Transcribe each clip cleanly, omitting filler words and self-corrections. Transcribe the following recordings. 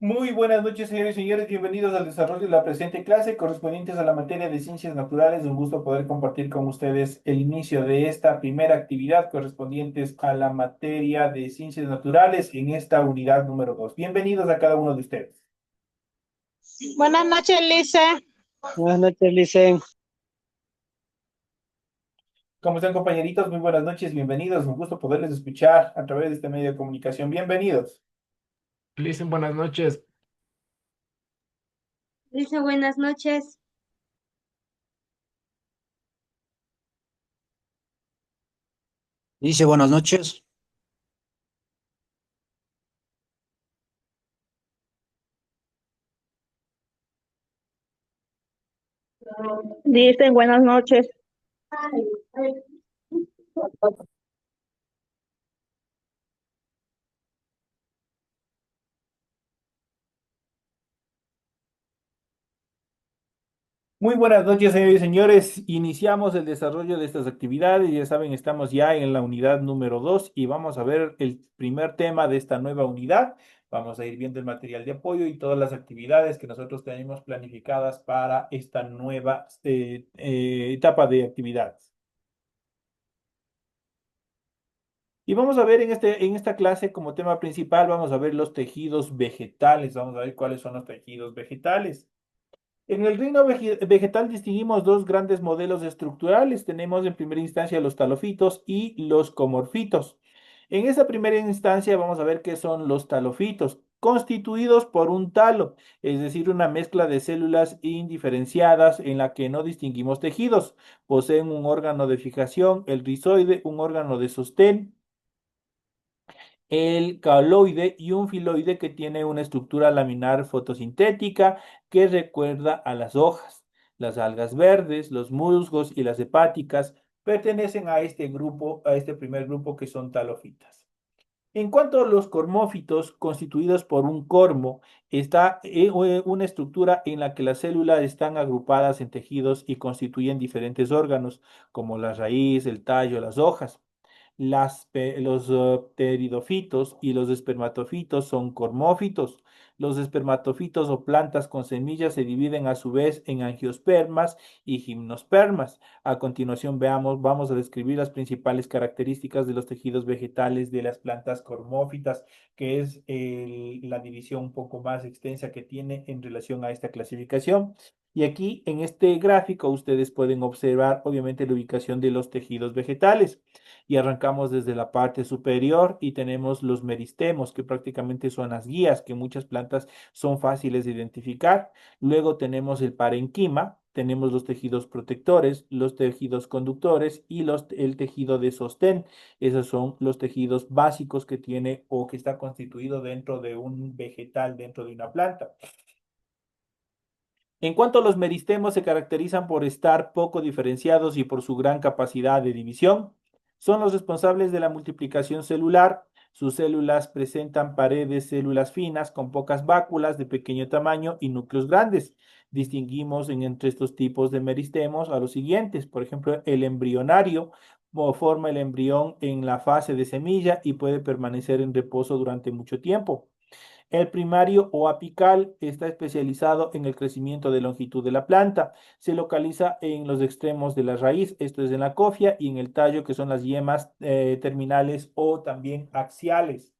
Muy buenas noches, señores y señores. Bienvenidos al desarrollo de la presente clase correspondientes a la materia de ciencias naturales. Un gusto poder compartir con ustedes el inicio de esta primera actividad correspondientes a la materia de ciencias naturales en esta unidad número 2. Bienvenidos a cada uno de ustedes. Buenas noches, Lisa. Buenas noches, Licen. ¿Cómo están, compañeritos? Muy buenas noches, bienvenidos. Un gusto poderles escuchar a través de este medio de comunicación. Bienvenidos. Listen, buenas noches. Dice buenas noches. Dice buenas noches. Dicen buenas noches. Muy buenas noches, señores y señores. Iniciamos el desarrollo de estas actividades. Ya saben, estamos ya en la unidad número 2 y vamos a ver el primer tema de esta nueva unidad. Vamos a ir viendo el material de apoyo y todas las actividades que nosotros tenemos planificadas para esta nueva etapa de actividades. Y vamos a ver en esta clase como tema principal, vamos a ver los tejidos vegetales. Vamos a ver cuáles son los tejidos vegetales. En el reino vegetal distinguimos dos grandes modelos estructurales. Tenemos en primera instancia los talofitos y los comorfitos. En esta primera instancia vamos a ver qué son los talofitos, constituidos por un talo, es decir, una mezcla de células indiferenciadas en la que no distinguimos tejidos. Poseen un órgano de fijación, el rizoide, un órgano de sostén, el cauloide y un filoide que tiene una estructura laminar fotosintética que recuerda a las hojas. Las algas verdes, los musgos y las hepáticas pertenecen a este grupo, a este primer grupo que son talofitas. En cuanto a los cormófitos, constituidos por un cormo, está una estructura en la que las células están agrupadas en tejidos y constituyen diferentes órganos, como la raíz, el tallo, las hojas. Los pteridofitos y los espermatofitos son cormófitos. Los espermatofitos o plantas con semillas se dividen a su vez en angiospermas y gimnospermas. A continuación vamos a describir las principales características de los tejidos vegetales de las plantas cormófitas, que es la división un poco más extensa que tiene en relación a esta clasificación. Y aquí en este gráfico ustedes pueden observar obviamente la ubicación de los tejidos vegetales y arrancamos desde la parte superior y tenemos los meristemos, que prácticamente son las guías, que muchas plantas son fáciles de identificar. Luego tenemos el parenquima, tenemos los tejidos protectores, los tejidos conductores y el tejido de sostén. Esos son los tejidos básicos que tiene o que está constituido dentro de un vegetal, dentro de una planta. En cuanto a los meristemos, se caracterizan por estar poco diferenciados y por su gran capacidad de división. Son los responsables de la multiplicación celular. Sus células presentan paredes células finas con pocas váculas de pequeño tamaño y núcleos grandes. Distinguimos entre estos tipos de meristemos a los siguientes. Por ejemplo, el embrionario forma el embrión en la fase de semilla y puede permanecer en reposo durante mucho tiempo. El primario o apical está especializado en el crecimiento de longitud de la planta. Se localiza en los extremos de la raíz, esto es en la cofia, y en el tallo, que son las yemas terminales o también axiales.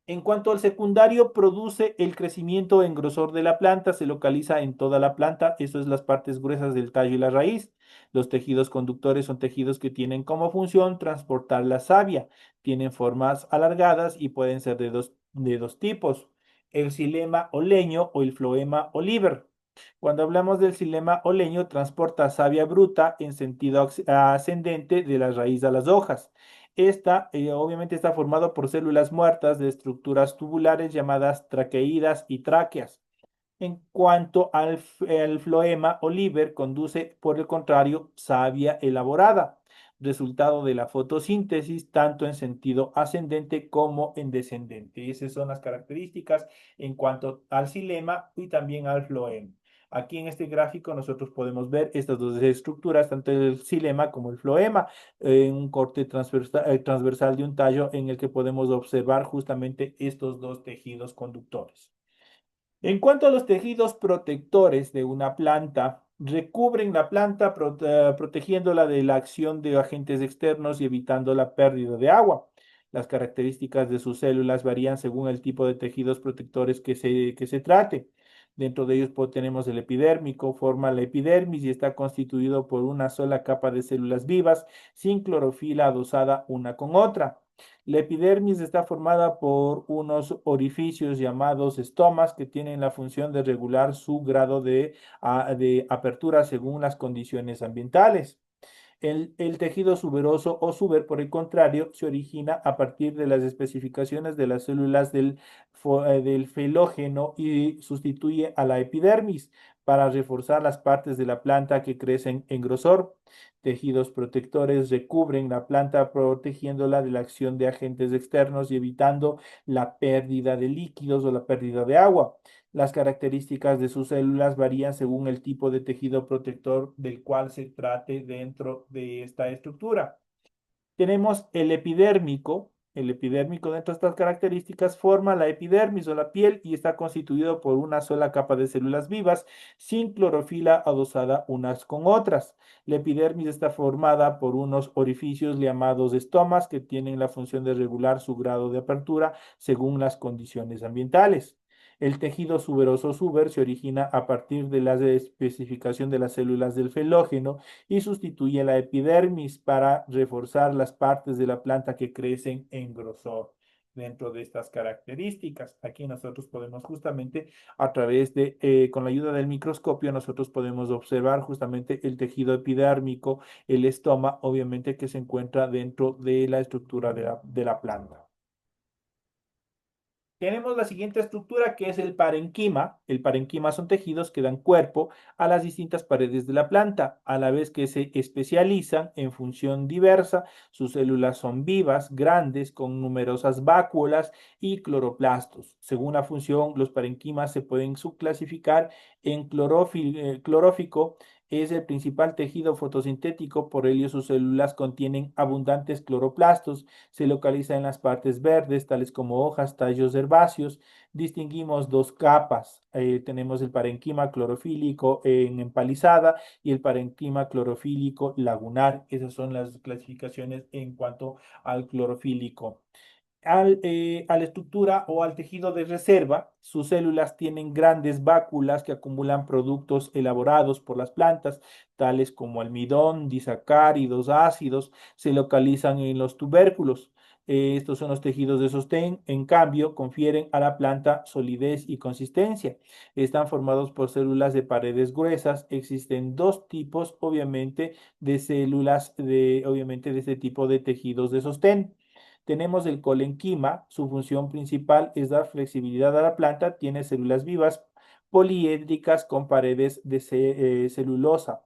En cuanto al secundario, produce el crecimiento en grosor de la planta, se localiza en toda la planta, eso es las partes gruesas del tallo y la raíz. Los tejidos conductores son tejidos que tienen como función transportar la savia, tienen formas alargadas y pueden ser de dos tipos, el xilema o leño o el floema o liber. Cuando hablamos del xilema o leño, transporta savia bruta en sentido ascendente de la raíz a las hojas. Esta obviamente está formado por células muertas de estructuras tubulares llamadas traqueídas y tráqueas. En cuanto al floema o liber, conduce por el contrario savia elaborada, resultado de la fotosíntesis tanto en sentido ascendente como en descendente. Esas son las características en cuanto al xilema y también al floema. Aquí en este gráfico nosotros podemos ver estas dos estructuras, tanto el xilema como el floema, en un corte transversal de un tallo en el que podemos observar justamente estos dos tejidos conductores. En cuanto a los tejidos protectores de una planta, recubren la planta protegiéndola de la acción de agentes externos y evitando la pérdida de agua. Las características de sus células varían según el tipo de tejidos protectores que se trate. Dentro de ellos tenemos el epidérmico, forma la epidermis y está constituido por una sola capa de células vivas sin clorofila adosada una con otra. La epidermis está formada por unos orificios llamados estomas que tienen la función de regular su grado de apertura según las condiciones ambientales. El tejido suberoso o suber, por el contrario, se origina a partir de las especificaciones de las células del felógeno y sustituye a la epidermis para reforzar las partes de la planta que crecen en grosor. Tejidos protectores recubren la planta protegiéndola de la acción de agentes externos y evitando la pérdida de líquidos o la pérdida de agua. Las características de sus células varían según el tipo de tejido protector del cual se trate dentro de esta estructura. Tenemos el epidérmico. El epidérmico, dentro de estas características, forma la epidermis o la piel y está constituido por una sola capa de células vivas sin clorofila adosada unas con otras. La epidermis está formada por unos orificios llamados estomas que tienen la función de regular su grado de apertura según las condiciones ambientales. El tejido suberoso suber se origina a partir de la especificación de las células del felógeno y sustituye la epidermis para reforzar las partes de la planta que crecen en grosor. Dentro de estas características, aquí nosotros podemos justamente con la ayuda del microscopio, nosotros podemos observar justamente el tejido epidérmico, el estoma, obviamente que se encuentra dentro de la estructura de la planta. Tenemos la siguiente estructura que es el parenquima. El parenquima son tejidos que dan cuerpo a las distintas paredes de la planta, a la vez que se especializan en función diversa. Sus células son vivas, grandes, con numerosas vacuolas y cloroplastos. Según la función, los parenquimas se pueden subclasificar en clorófico. Es el principal tejido fotosintético, por ello sus células contienen abundantes cloroplastos. Se localiza en las partes verdes, tales como hojas, tallos herbáceos. Distinguimos dos capas. Tenemos el parenquima clorofílico en empalizada y el parenquima clorofílico lagunar. Esas son las clasificaciones en cuanto al clorofílico. A la estructura o al tejido de reserva, sus células tienen grandes váculas que acumulan productos elaborados por las plantas, tales como almidón, disacáridos, ácidos, se localizan en los tubérculos. Estos son los tejidos de sostén, en cambio, confieren a la planta solidez y consistencia. Están formados por células de paredes gruesas. Existen dos tipos, obviamente, de células, obviamente, de este tipo de tejidos de sostén. Tenemos el colenquima, su función principal es dar flexibilidad a la planta, tiene células vivas poliédricas con paredes de celulosa,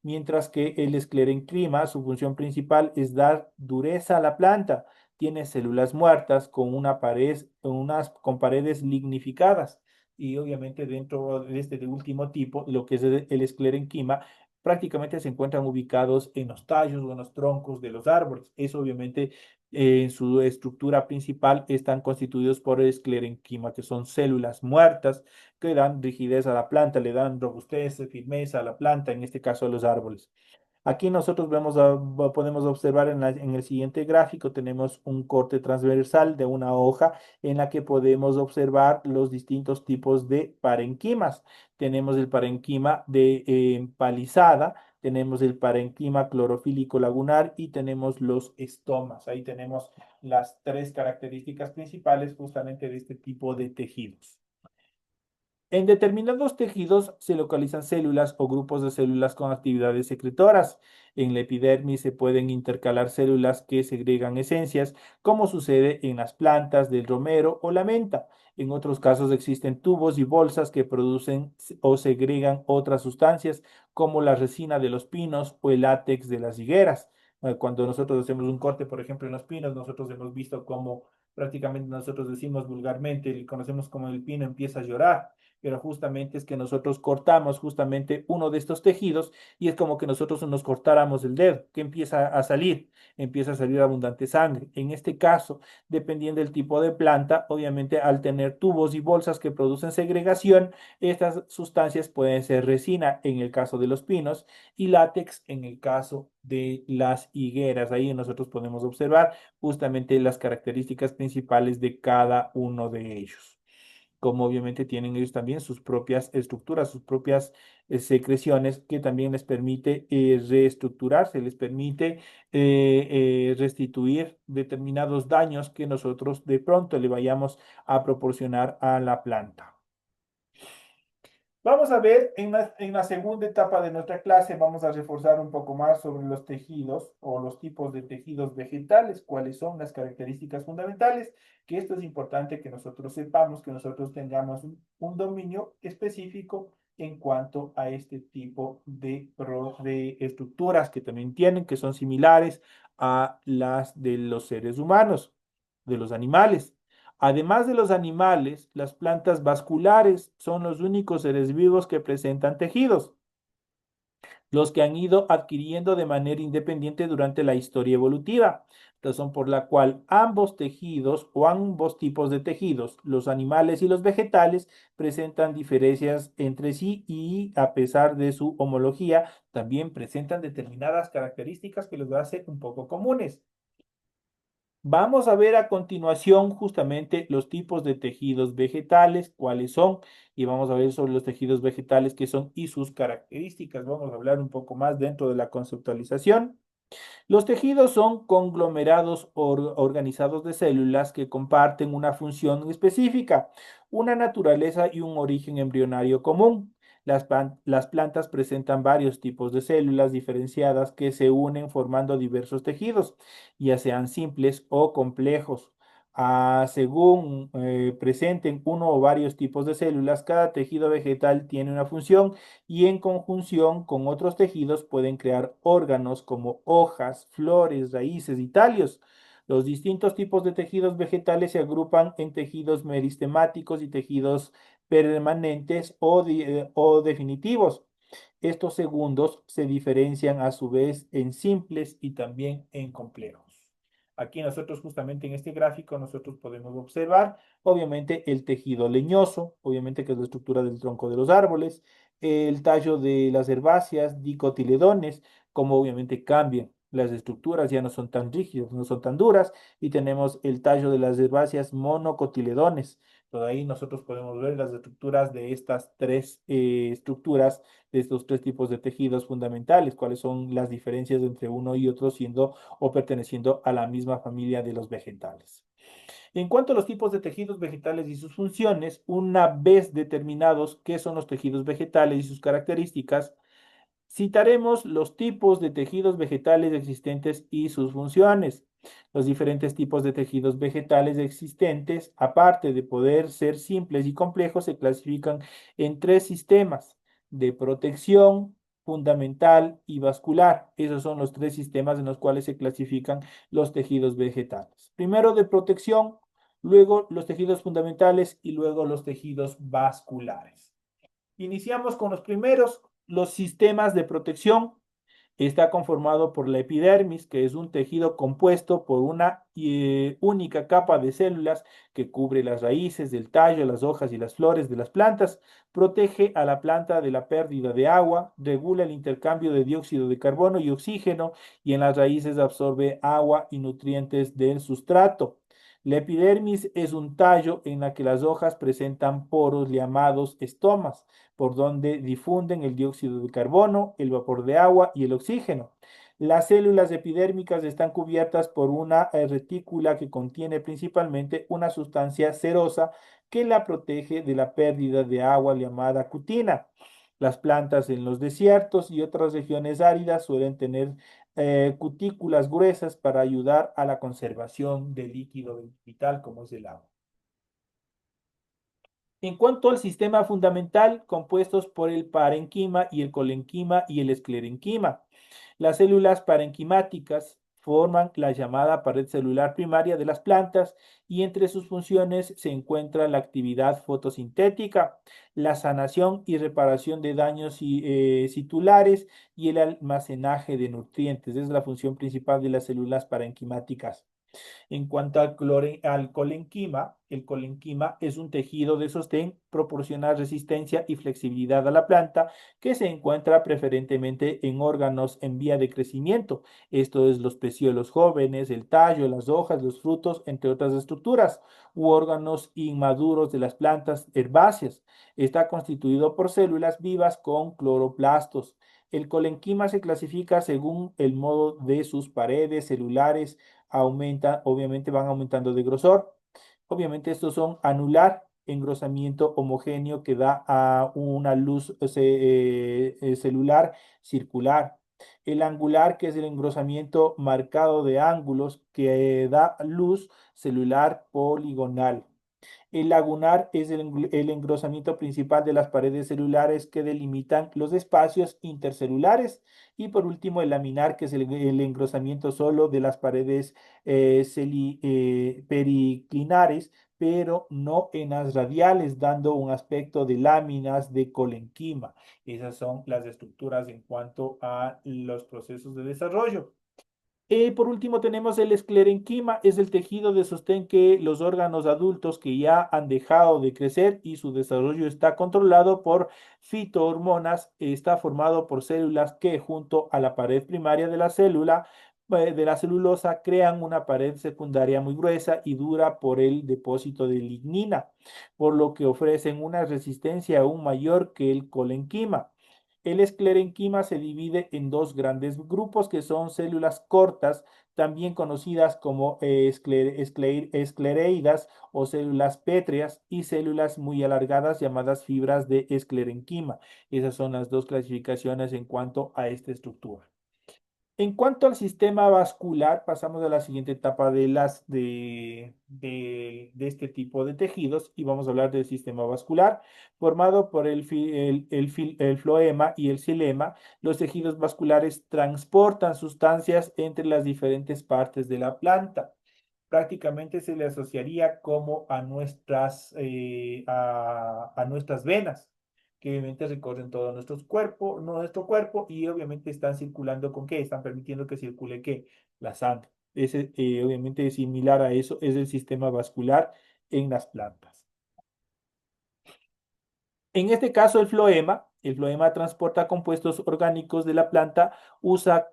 mientras que el esclerenclima, su función principal es dar dureza a la planta, tiene células muertas con con paredes lignificadas. Y obviamente dentro de este último tipo, lo que es el esclerenquima, prácticamente se encuentran ubicados en los tallos o en los troncos de los árboles. Eso obviamente en su estructura principal están constituidos por esclerenquima, que son células muertas que dan rigidez a la planta, le dan robustez, firmeza a la planta, en este caso a los árboles. Aquí nosotros podemos observar en el siguiente gráfico, tenemos un corte transversal de una hoja en la que podemos observar los distintos tipos de parenquimas. Tenemos el parenquima de empalizada, tenemos el parenquima clorofílico lagunar y tenemos los estomas. Ahí tenemos las tres características principales justamente de este tipo de tejidos. En determinados tejidos se localizan células o grupos de células con actividades secretoras. En la epidermis se pueden intercalar células que segregan esencias, como sucede en las plantas del romero o la menta. En otros casos existen tubos y bolsas que producen o segregan otras sustancias, como la resina de los pinos o el látex de las higueras. Cuando nosotros hacemos un corte, por ejemplo, en los pinos, nosotros hemos visto cómo prácticamente nosotros decimos vulgarmente, conocemos como el pino empieza a llorar pero justamente es que nosotros cortamos justamente uno de estos tejidos y es como que nosotros nos cortáramos el dedo, que empieza a salir abundante sangre. En este caso, dependiendo del tipo de planta, obviamente al tener tubos y bolsas que producen segregación, estas sustancias pueden ser resina en el caso de los pinos y látex en el caso de las higueras. Ahí nosotros podemos observar justamente las características principales de cada uno de ellos. Como obviamente tienen ellos también sus propias estructuras, sus propias secreciones que también les permite reestructurarse, les permite restituir determinados daños que nosotros de pronto le vayamos a proporcionar a la planta. Vamos a ver en la segunda etapa de nuestra clase, vamos a reforzar un poco más sobre los tejidos o los tipos de tejidos vegetales, cuáles son las características fundamentales, que esto es importante que nosotros sepamos, que nosotros tengamos un dominio específico en cuanto a este tipo de estructuras que también tienen, que son similares a las de los seres humanos, de los animales. Además de los animales, las plantas vasculares son los únicos seres vivos que presentan tejidos, los que han ido adquiriendo de manera independiente durante la historia evolutiva, razón por la cual ambos tejidos o ambos tipos de tejidos, los animales y los vegetales, presentan diferencias entre sí y a pesar de su homología, también presentan determinadas características que los hace un poco comunes. Vamos a ver a continuación justamente los tipos de tejidos vegetales, cuáles son, y vamos a ver sobre los tejidos vegetales qué son y sus características. Vamos a hablar un poco más dentro de la conceptualización. Los tejidos son conglomerados organizados de células que comparten una función específica, una naturaleza y un origen embrionario común. Las plantas presentan varios tipos de células diferenciadas que se unen formando diversos tejidos, ya sean simples o complejos. Según presenten uno o varios tipos de células, cada tejido vegetal tiene una función y en conjunción con otros tejidos pueden crear órganos como hojas, flores, raíces y tallos. Los distintos tipos de tejidos vegetales se agrupan en tejidos meristemáticos y tejidos permanentes o definitivos. Estos segundos se diferencian a su vez en simples y también en complejos. Aquí nosotros justamente en este gráfico nosotros podemos observar obviamente el tejido leñoso, obviamente que es la estructura del tronco de los árboles, el tallo de las herbáceas, dicotiledones, como obviamente cambian. Las estructuras ya no son tan rígidas, no son tan duras, y tenemos el tallo de las herbáceas monocotiledones. Por ahí nosotros podemos ver las estructuras de estas tres estructuras, de estos tres tipos de tejidos fundamentales, cuáles son las diferencias entre uno y otro siendo o perteneciendo a la misma familia de los vegetales. En cuanto a los tipos de tejidos vegetales y sus funciones, una vez determinados qué son los tejidos vegetales y sus características, citaremos los tipos de tejidos vegetales existentes y sus funciones. Los diferentes tipos de tejidos vegetales existentes, aparte de poder ser simples y complejos, se clasifican en tres sistemas de protección, fundamental y vascular. Esos son los tres sistemas en los cuales se clasifican los tejidos vegetales. Primero de protección, luego los tejidos fundamentales y luego los tejidos vasculares. Iniciamos con los primeros, los sistemas de protección. Está conformado por la epidermis, que es un tejido compuesto por una única capa de células que cubre las raíces, el tallo, las hojas y las flores de las plantas, protege a la planta de la pérdida de agua, regula el intercambio de dióxido de carbono y oxígeno y en las raíces absorbe agua y nutrientes del sustrato. La epidermis es un tallo en la que las hojas presentan poros llamados estomas por donde difunden el dióxido de carbono, el vapor de agua y el oxígeno. Las células epidérmicas están cubiertas por una retícula que contiene principalmente una sustancia cerosa que la protege de la pérdida de agua llamada cutina. Las plantas en los desiertos y otras regiones áridas suelen tener cutículas gruesas para ayudar a la conservación del líquido vital como es el agua. En cuanto al sistema fundamental, compuestos por el parenquima y el colenquima y el esclerenquima. Las células parenquimáticas forman la llamada pared celular primaria de las plantas y entre sus funciones se encuentra la actividad fotosintética, la sanación y reparación de daños citulares y el almacenaje de nutrientes. Es la función principal de las células parenquimáticas. En cuanto al colenquima, el colenquima es un tejido de sostén, proporciona resistencia y flexibilidad a la planta que se encuentra preferentemente en órganos en vía de crecimiento. Esto es los pecíolos jóvenes, el tallo, las hojas, los frutos, entre otras estructuras, u órganos inmaduros de las plantas herbáceas. Está constituido por células vivas con cloroplastos. El colenquima se clasifica según el modo de sus paredes celulares aumenta, obviamente van aumentando de grosor. Obviamente estos son anular, engrosamiento homogéneo que da a una luz celular circular. El angular, que es el engrosamiento marcado de ángulos que da luz celular poligonal. El lagunar es el engrosamiento principal de las paredes celulares que delimitan los espacios intercelulares. Y por último, el laminar, que es el engrosamiento solo de las paredes periclinares, pero no en las radiales, dando un aspecto de láminas de colenquima. Esas son las estructuras en cuanto a los procesos de desarrollo. Por último, tenemos el esclerenquima, es el tejido de sostén que los órganos adultos que ya han dejado de crecer y su desarrollo está controlado por fitohormonas, está formado por células que junto a la pared primaria de la célula, de la celulosa, crean una pared secundaria muy gruesa y dura por el depósito de lignina, por lo que ofrecen una resistencia aún mayor que el colenquima. El esclerenquima se divide en dos grandes grupos que son células cortas, también conocidas como esclereidas o células pétreas, y células muy alargadas llamadas fibras de esclerenquima. Esas son las dos clasificaciones en cuanto a esta estructura. En cuanto al sistema vascular, pasamos a la siguiente etapa de este tipo de tejidos y vamos a hablar del sistema vascular, formado por el floema y el xilema. Los tejidos vasculares transportan sustancias entre las diferentes partes de la planta. Prácticamente se le asociaría como a nuestras venas, que obviamente recorren todo nuestro cuerpo y obviamente están circulando con qué, están permitiendo que circule qué, la sangre. Ese, obviamente similar a eso es el sistema vascular en las plantas. En este caso, el floema transporta compuestos orgánicos de la planta, usa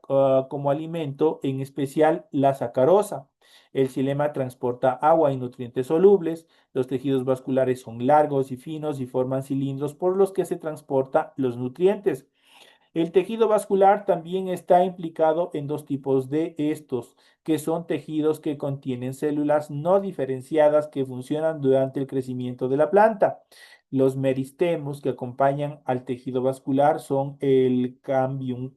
como alimento en especial la sacarosa. El xilema transporta agua y nutrientes solubles. Los tejidos vasculares son largos y finos y forman cilindros por los que se transportan los nutrientes. El tejido vascular también está implicado en dos tipos de estos, que son tejidos que contienen células no diferenciadas que funcionan durante el crecimiento de la planta. Los meristemos que acompañan al tejido vascular son el cambium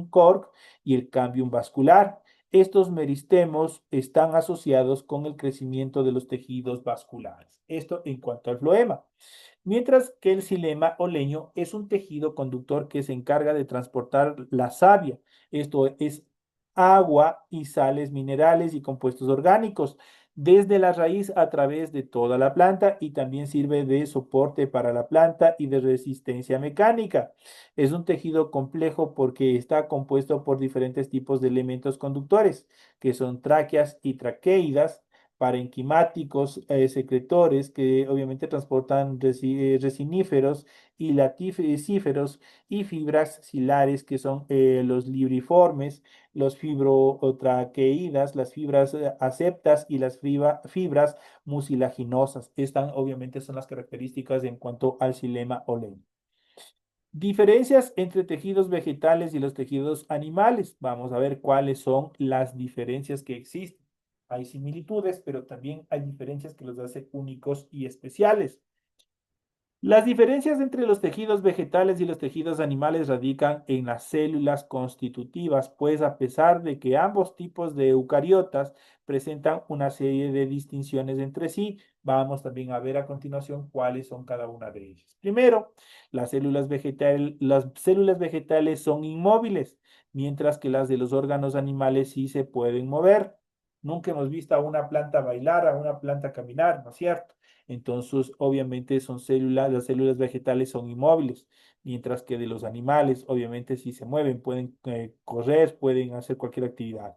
cork y el cambium vascular. Estos meristemos están asociados con el crecimiento de los tejidos vasculares. Esto en cuanto al floema. Mientras que el xilema o leño es un tejido conductor que se encarga de transportar la savia, esto es agua y sales minerales y compuestos orgánicos desde la raíz a través de toda la planta y también sirve de soporte para la planta y de resistencia mecánica. Es un tejido complejo porque está compuesto por diferentes tipos de elementos conductores, que son tráqueas y traqueidas, parenquimáticos, secretores que obviamente transportan resiníferos y latifíferos y fibras cilares que son los libriformes, los fibrotraqueidas, las fibras aceptas y las fibras mucilaginosas. Estas obviamente son las características en cuanto al xilema o leño. Diferencias entre tejidos vegetales y los tejidos animales. Vamos a ver cuáles son las diferencias que existen. Hay similitudes, pero también hay diferencias que los hace únicos y especiales. Las diferencias entre los tejidos vegetales y los tejidos animales radican en las células constitutivas, pues a pesar de que ambos tipos de eucariotas presentan una serie de distinciones entre sí, Vamos también a ver a continuación cuáles son cada una de ellas. Primero, las células vegetales son inmóviles, mientras que las de los órganos animales sí se pueden mover. Nunca hemos visto a una planta bailar, a una planta caminar, ¿no es cierto? Entonces, obviamente las células vegetales son inmóviles, mientras que de los animales, obviamente sí se mueven, pueden correr, pueden hacer cualquier actividad.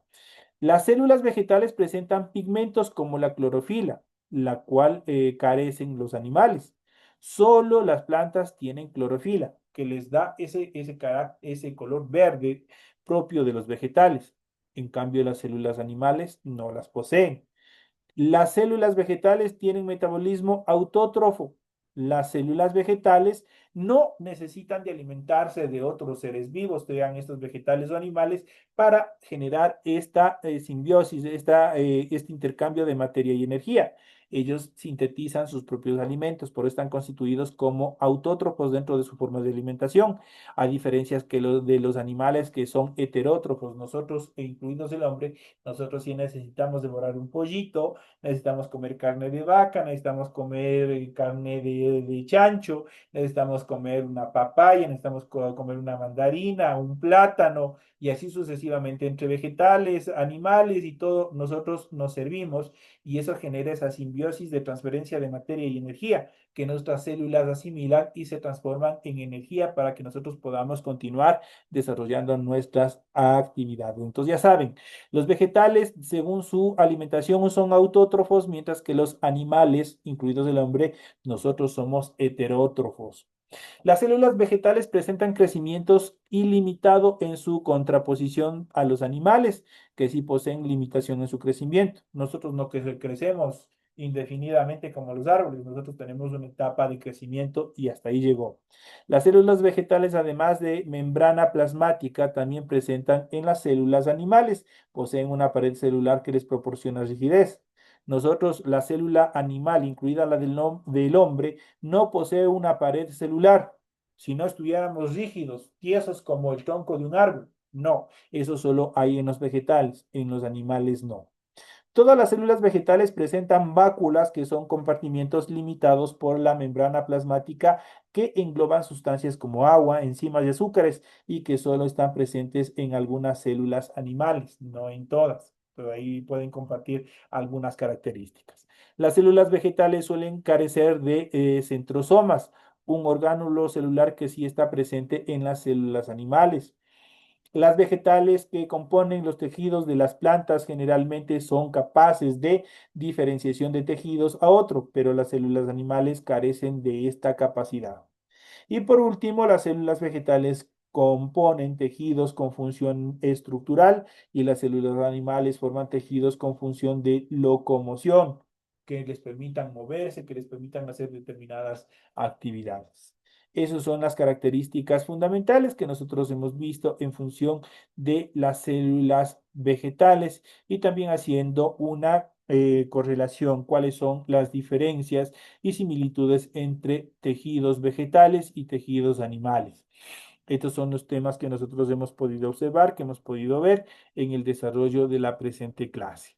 Las células vegetales presentan pigmentos como la clorofila, la cual carecen los animales. Solo las plantas tienen clorofila, que les da ese color verde propio de los vegetales. En cambio, las células animales no las poseen. Las células vegetales tienen metabolismo autótrofo. Las células vegetales no necesitan de alimentarse de otros seres vivos, sean estos vegetales o animales, para generar esta simbiosis, este intercambio de materia y energía. Ellos sintetizan sus propios alimentos, por eso están constituidos como autótrofos dentro de su forma de alimentación, a diferencia que de los animales que son heterótrofos. Nosotros, incluidos el hombre, nosotros sí necesitamos devorar un pollito, necesitamos comer carne de vaca, necesitamos comer carne de chancho, necesitamos comer una papaya, necesitamos comer una mandarina, un plátano y así sucesivamente entre vegetales, animales y todo, nosotros nos servimos y eso genera esa simbiosis de transferencia de materia y energía que nuestras células asimilan y se transforman en energía para que nosotros podamos continuar desarrollando nuestras actividades. Entonces ya saben, los vegetales, según su alimentación, son autótrofos, mientras que los animales, incluidos el hombre, nosotros somos heterótrofos. Las células vegetales presentan crecimientos ilimitado en su contraposición a los animales, que sí poseen limitación en su crecimiento. Nosotros no crecemos indefinidamente como los árboles, nosotros tenemos una etapa de crecimiento y hasta ahí llegó. Las células vegetales, además de membrana plasmática, también presentan en las células animales, poseen una pared celular que les proporciona rigidez. Nosotros, la célula animal, incluida la del hombre, no posee una pared celular. Si no estuviéramos rígidos, tiesos como el tronco de un árbol. No, eso solo hay en los vegetales, en los animales no. Todas las células vegetales presentan báculas que son compartimientos limitados por la membrana plasmática que engloban sustancias como agua, enzimas y azúcares y que solo están presentes en algunas células animales, no en todas, pero ahí pueden compartir algunas características. Las células vegetales suelen carecer de centrosomas, un orgánulo celular que sí está presente en las células animales. Las vegetales que componen los tejidos de las plantas generalmente son capaces de diferenciación de tejidos a otro, pero las células animales carecen de esta capacidad. Y por último, las células vegetales componen tejidos con función estructural y las células animales forman tejidos con función de locomoción, que les permitan moverse, que les permitan hacer determinadas actividades. Esas son las características fundamentales que nosotros hemos visto en función de las células vegetales y también haciendo una correlación, cuáles son las diferencias y similitudes entre tejidos vegetales y tejidos animales. Estos son los temas que nosotros hemos podido observar, que hemos podido ver en el desarrollo de la presente clase.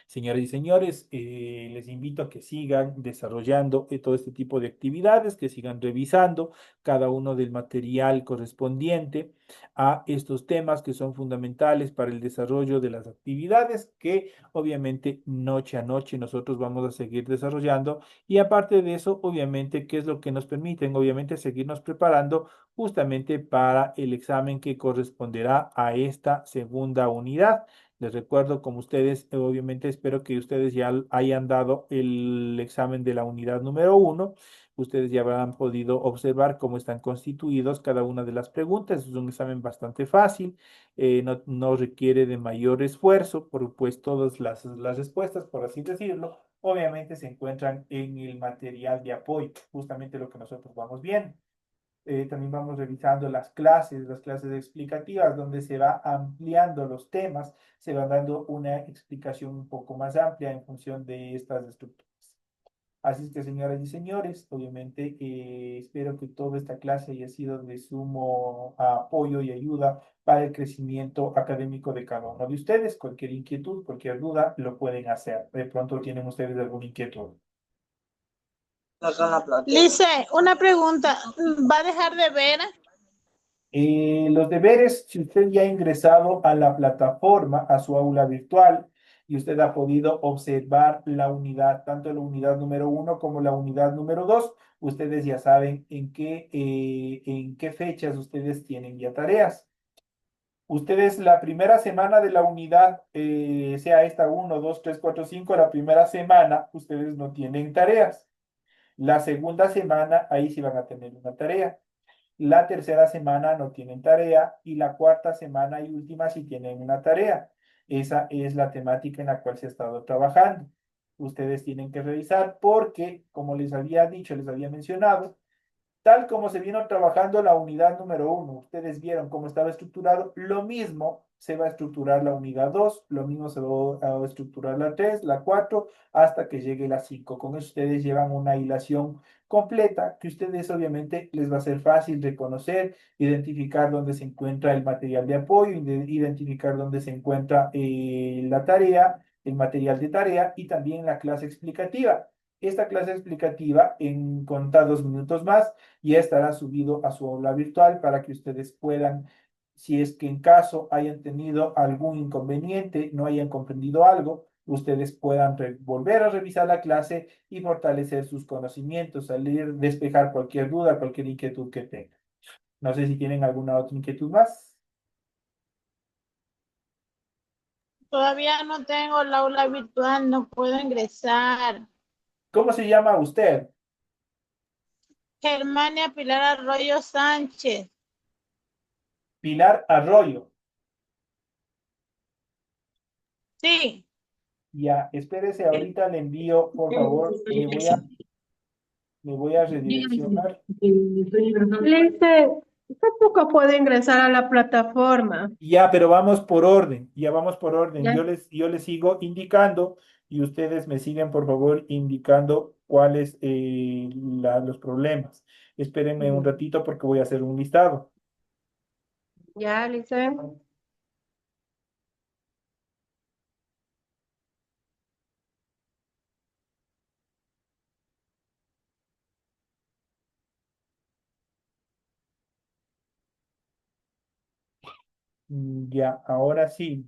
Señoras y señores, les invito a que sigan desarrollando todo este tipo de actividades, que sigan revisando cada uno del material correspondiente a estos temas que son fundamentales para el desarrollo de las actividades que obviamente noche a noche nosotros vamos a seguir desarrollando y aparte de eso, obviamente, ¿qué es lo que nos permiten? Obviamente seguirnos preparando justamente para el examen que corresponderá a esta segunda unidad. Les recuerdo, como ustedes, obviamente espero que ustedes ya hayan dado el examen de la unidad número 1. Ustedes ya habrán podido observar cómo están constituidos cada una de las preguntas. Es un examen bastante fácil, no requiere de mayor esfuerzo, pues todas las respuestas, por así decirlo, obviamente se encuentran en el material de apoyo, justamente lo que nosotros vamos viendo. También vamos revisando las clases explicativas, donde se va ampliando los temas, se va dando una explicación un poco más amplia en función de estas estructuras. Así es que, señoras y señores, obviamente espero que toda esta clase haya sido de sumo apoyo y ayuda para el crecimiento académico de cada uno de ustedes. Cualquier inquietud, cualquier duda, lo pueden hacer. De pronto tienen ustedes alguna inquietud. Lice, una pregunta. ¿Va a dejar de ver? Los deberes, si usted ya ha ingresado a la plataforma, a su aula virtual, y usted ha podido observar la unidad, tanto la unidad número 1 como la unidad número 2, ustedes ya saben en qué fechas ustedes tienen ya tareas. Ustedes la primera semana de la unidad, sea esta 1, 2, 3, 4, 5, la primera semana, ustedes no tienen tareas. La segunda semana, ahí sí van a tener una tarea. La tercera semana no tienen tarea y la cuarta semana y última sí tienen una tarea. Esa es la temática en la cual se ha estado trabajando. Ustedes tienen que revisar porque, como les había dicho, les había mencionado, tal como se vino trabajando la unidad número 1, ustedes vieron cómo estaba estructurado, lo mismo se va a estructurar la unidad 2, lo mismo se va a estructurar la 3, la 4, hasta que llegue la 5. Con eso ustedes llevan una hilación completa que ustedes obviamente les va a ser fácil reconocer, identificar dónde se encuentra el material de apoyo, identificar dónde se encuentra la tarea, el material de tarea y también la clase explicativa. Esta clase explicativa en contados minutos más ya estará subido a su aula virtual para que ustedes puedan, si es que en caso hayan tenido algún inconveniente, no hayan comprendido algo, ustedes puedan volver a revisar la clase y fortalecer sus conocimientos, salir, despejar cualquier duda, cualquier inquietud que tengan. No sé si tienen alguna otra inquietud más. Todavía no tengo el aula virtual, no puedo ingresar. ¿Cómo se llama usted? Germania Pilar Arroyo Sánchez. Pilar Arroyo. Sí. Ya, espérese, ahorita le envío, por favor, le voy a redireccionar. Lice, tampoco puede ingresar a la plataforma. Ya, pero vamos por orden, ya vamos por orden. Ya. Yo les sigo indicando y ustedes me siguen, por favor, indicando cuáles los problemas. Espérenme un ratito porque voy a hacer un listado. Ya, Lice. Ya, ahora sí.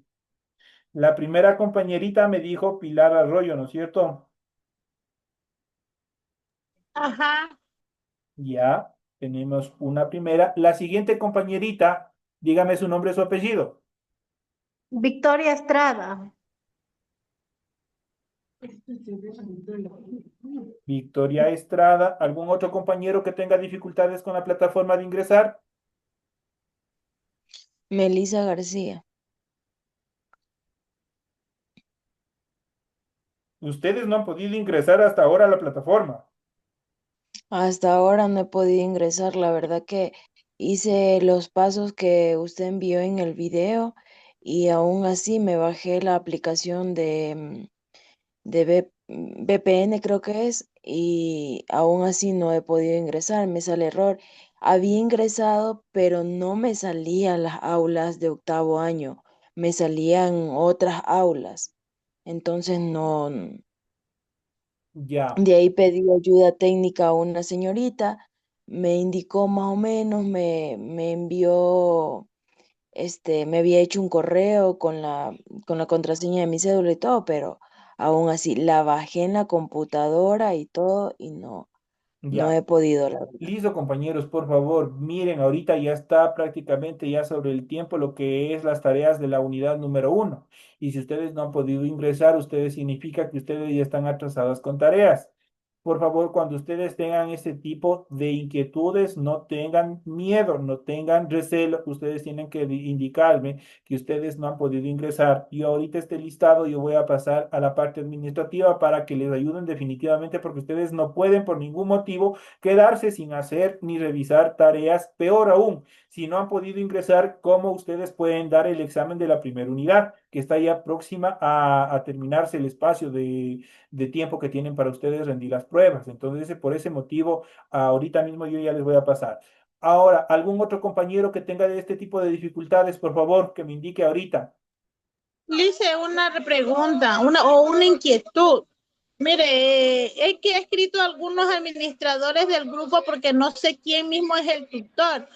La primera compañerita me dijo Pilar Arroyo, ¿no es cierto? Ajá. Ya, tenemos una primera. La siguiente compañerita, dígame su nombre, su apellido. Victoria Estrada. Victoria Estrada. ¿Algún otro compañero que tenga dificultades con la plataforma de ingresar? Melissa García. Ustedes no han podido ingresar hasta ahora a la plataforma. Hasta ahora no he podido ingresar. La verdad que hice los pasos que usted envió en el video y aún así me bajé la aplicación de VPN, creo que es, y aún así no he podido ingresar. Me sale error. Había ingresado, pero no me salían las aulas de octavo año. Me salían otras aulas. Entonces no. Ya, De ahí pedí ayuda técnica a una señorita, me indicó más o menos, me envió, me había hecho un correo con la contraseña de mi cédula y todo, pero aún así la bajé en la computadora y todo y no ya. he podido, la verdad. Listo, compañeros, por favor, miren, ahorita ya está prácticamente ya sobre el tiempo lo que es las tareas de la unidad número 1. Y si ustedes no han podido ingresar, ustedes significa que ustedes ya están atrasados con tareas. Por favor, cuando ustedes tengan este tipo de inquietudes, no tengan miedo, no tengan recelo. Ustedes tienen que indicarme que ustedes no han podido ingresar. Yo ahorita este listado, yo voy a pasar a la parte administrativa para que les ayuden definitivamente porque ustedes no pueden por ningún motivo quedarse sin hacer ni revisar tareas. Peor aún, si no han podido ingresar, ¿cómo ustedes pueden dar el examen de la primera unidad, que está ya próxima a terminarse el espacio de tiempo que tienen para ustedes rendir las pruebas? Entonces, por ese motivo, ahorita mismo yo ya les voy a pasar. Ahora, ¿algún otro compañero que tenga de este tipo de dificultades, por favor, que me indique ahorita? Le hice una pregunta, una inquietud. Mire, es que he escrito a algunos administradores del grupo porque no sé quién mismo es el tutor.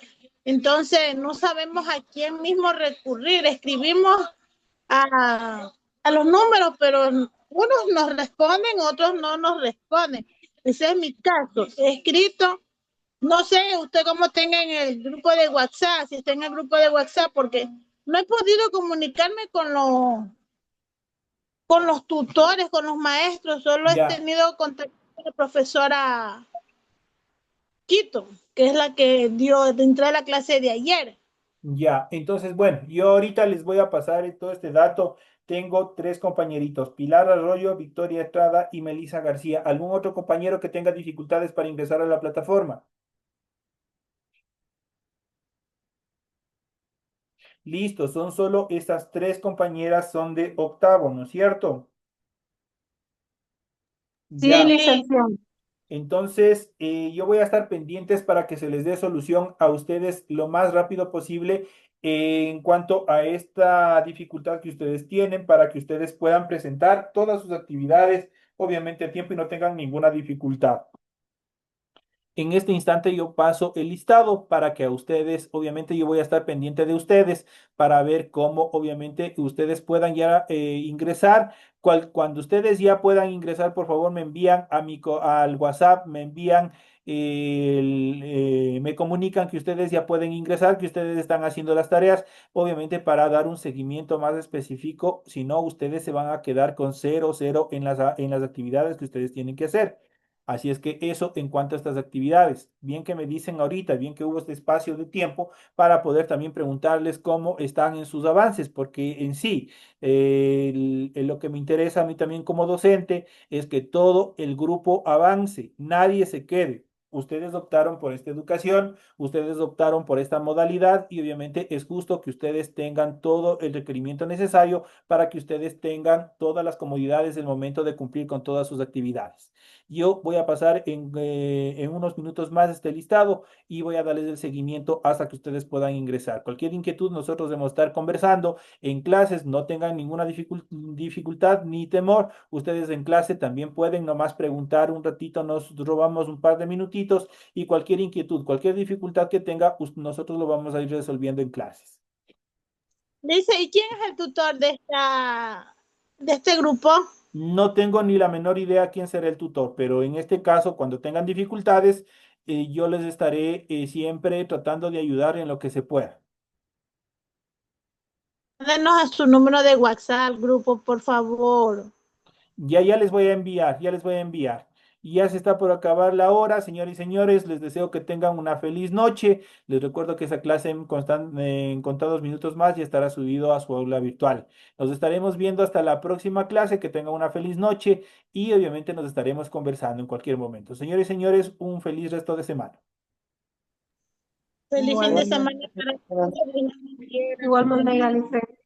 Entonces, no sabemos a quién mismo recurrir. Escribimos a los números, pero unos nos responden, otros no nos responden. Ese es mi caso. He escrito, no sé usted cómo tenga en el grupo de WhatsApp, si está en el grupo de WhatsApp, porque no he podido comunicarme con los tutores, con los maestros, solo he Ya. tenido contacto con la profesora Quito, que es la que dio, entré a la clase de ayer. Ya, entonces, bueno, yo ahorita les voy a pasar todo este dato. Tengo tres compañeritos, Pilar Arroyo, Victoria Estrada y Melissa García. ¿Algún otro compañero que tenga dificultades para ingresar a la plataforma? Listo, son solo estas tres compañeras, son de octavo, ¿no es cierto? Sí, Ya. licenciado. Entonces, yo voy a estar pendientes para que se les dé solución a ustedes lo más rápido posible en cuanto a esta dificultad que ustedes tienen para que ustedes puedan presentar todas sus actividades, obviamente a tiempo y no tengan ninguna dificultad. En este instante yo paso el listado para que a ustedes, obviamente yo voy a estar pendiente de ustedes para ver cómo obviamente ustedes puedan ya ingresar. Cuando ustedes ya puedan ingresar, por favor me envían al WhatsApp, me envían, me comunican que ustedes ya pueden ingresar, que ustedes están haciendo las tareas, obviamente para dar un seguimiento más específico, si no, ustedes se van a quedar con cero, cero en las actividades que ustedes tienen que hacer. Así es que eso en cuanto a estas actividades, bien que me dicen ahorita, bien que hubo este espacio de tiempo para poder también preguntarles cómo están en sus avances, porque en sí, lo que me interesa a mí también como docente es que todo el grupo avance, nadie se quede. Ustedes optaron por esta educación, ustedes optaron por esta modalidad y obviamente es justo que ustedes tengan todo el requerimiento necesario para que ustedes tengan todas las comodidades del momento de cumplir con todas sus actividades. Yo voy a pasar en unos minutos más este listado y voy a darles el seguimiento hasta que ustedes puedan ingresar. Cualquier inquietud, nosotros debemos estar conversando en clases, no tengan ninguna dificultad ni temor. Ustedes en clase también pueden nomás preguntar un ratito, nos robamos un par de minutitos y cualquier inquietud, cualquier dificultad que tenga, nosotros lo vamos a ir resolviendo en clases. Dice, ¿y quién es el tutor de este grupo? No tengo ni la menor idea quién será el tutor, pero en este caso, cuando tengan dificultades, yo les estaré siempre tratando de ayudar en lo que se pueda. Denos a su número de WhatsApp, grupo, por favor. Ya les voy a enviar, ya les voy a enviar. Y ya se está por acabar la hora, señores y señores. Les deseo que tengan una feliz noche. Les recuerdo que esa clase en contados minutos más ya estará subido a su aula virtual. Nos estaremos viendo hasta la próxima clase. Que tengan una feliz noche y obviamente nos estaremos conversando en cualquier momento. Señores y señores, un feliz resto de semana. Feliz fin de Igualmente. semana para todos. Igual manera, licenciado.